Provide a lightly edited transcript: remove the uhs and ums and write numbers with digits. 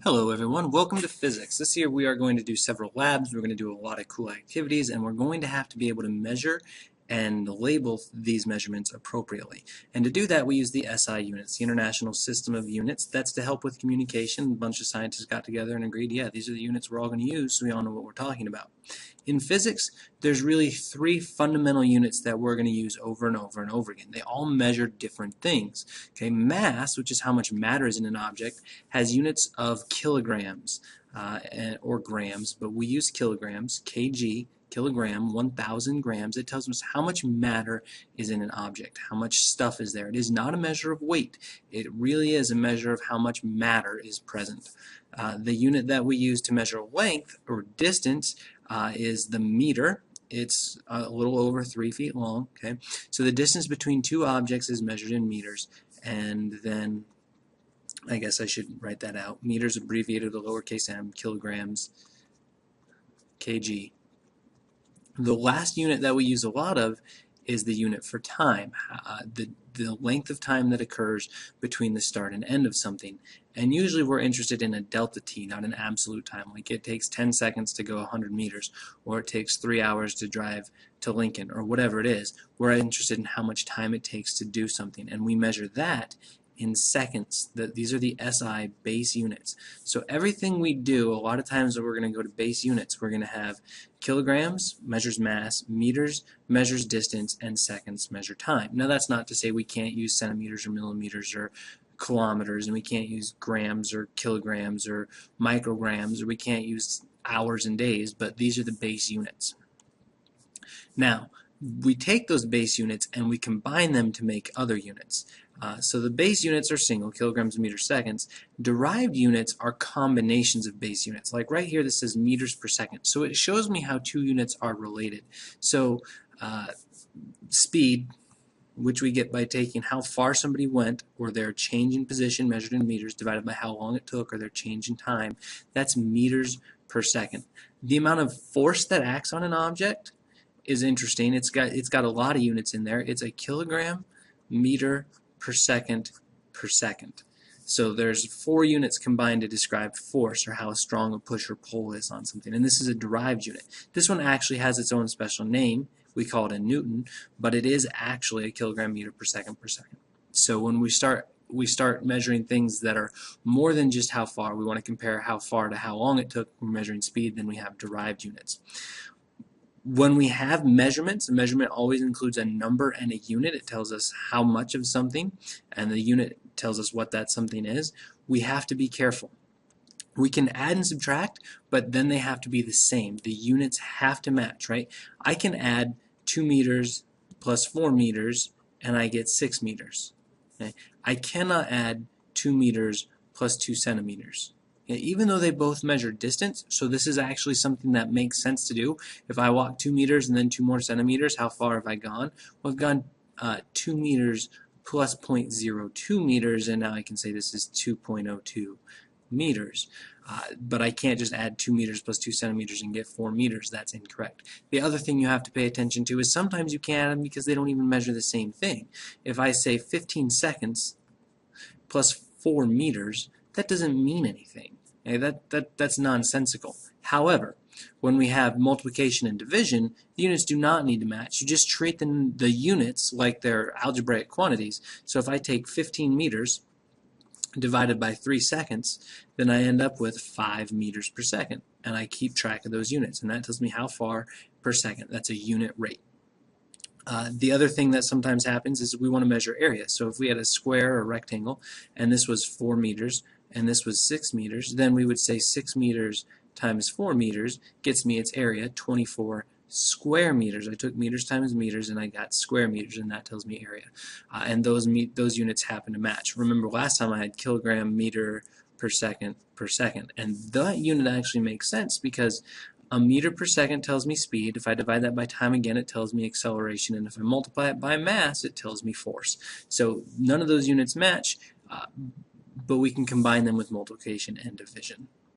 Hello everyone, welcome to physics. This year we are going to do several labs, we're going to do a lot of cool activities, and we're going to have to be able to measure and label these measurements appropriately. And to do that we use the SI units, the International System of Units. That's to help with communication. A bunch of scientists got together and agreed, yeah, these are the units we're all going to use so we all know what we're talking about. In physics, there's really three fundamental units that we're going to use over and over and over again. They all measure different things. Okay, mass, which is how much matter is in an object, has units of kilograms or grams, but we use kilograms, kg, kilogram, 1,000 grams. It tells us how much matter is in an object, how much stuff is there. It is not a measure of weight. It really is a measure of how much matter is present. The unit that we use to measure length or distance is the meter. It's a little over 3 feet long. Okay, so the distance between two objects is measured in meters, and then I guess I should write that out. Meters abbreviated to lowercase m, kilograms, kg. The last unit that we use a lot of is the unit for time, the length of time that occurs between the start and end of something. And usually we're interested in a delta t, not an absolute time. Like it takes 10 seconds to go 100 meters, or it takes 3 hours to drive to Lincoln, or whatever it is. We're interested in how much time it takes to do something, and we measure that in seconds. These are the SI base units. So everything we do, a lot of times we're going to go to base units. We're going to have kilograms, measures mass, meters, measures distance, and seconds measure time. Now that's not to say we can't use centimeters or millimeters or kilometers, and we can't use grams or kilograms or micrograms, or we can't use hours and days, but these are the base units. Now, we take those base units and we combine them to make other units. So the base units are single, kilograms, meters, seconds. Derived units are combinations of base units. Like right here this says meters per second. So it shows me how two units are related. So speed, which we get by taking how far somebody went, or their change in position measured in meters divided by how long it took, or their change in time, that's meters per second. The amount of force that acts on an object is interesting. It's got a lot of units in there. It's a kilogram meter per second per second. So there's 4 units combined to describe force, or how strong a push or pull is on something. And this is a derived unit. This one actually has its own special name. We call it a Newton, but it is actually a kilogram meter per second per second. So when we start measuring things that are more than just how far, we want to compare how far to how long it took. We're measuring speed, then we have derived units. When we have measurements, a measurement always includes a number and a unit. It tells us how much of something, and the unit tells us what that something is. We have to be careful. We can add and subtract, but then they have to be the same. The units have to match, right? I can add 2 meters plus 4 meters, and I get 6 meters. Okay? I cannot add 2 meters plus 2 centimeters. Even though they both measure distance, so this is actually something that makes sense to do. If I walk 2 meters and then 2 more centimeters, how far have I gone? Well, I've gone 2 meters plus 0.02 meters, and now I can say this is 2.02 meters. But I can't just add 2 meters plus 2 centimeters and get 4 meters. That's incorrect. The other thing you have to pay attention to is sometimes you can't add them because they don't even measure the same thing. If I say 15 seconds plus 4 meters, that doesn't mean anything. Okay, that's nonsensical. However, when we have multiplication and division, the units do not need to match. You just treat the units like they're algebraic quantities. So if I take 15 meters divided by 3 seconds, then I end up with 5 meters per second. And I keep track of those units, and that tells me how far per second. That's a unit rate. The other thing that sometimes happens is we want to measure area. So if we had a square or rectangle, and this was 4 meters, and this was 6 meters, then we would say 6 meters times 4 meters gets me its area, 24 square meters. I took meters times meters, and I got square meters, and that tells me area. And those units happen to match. Remember last time I had kilogram meter per second, and that unit actually makes sense because a meter per second tells me speed. If I divide that by time again, it tells me acceleration, and if I multiply it by mass, it tells me force. So none of those units match, but we can combine them with multiplication and division.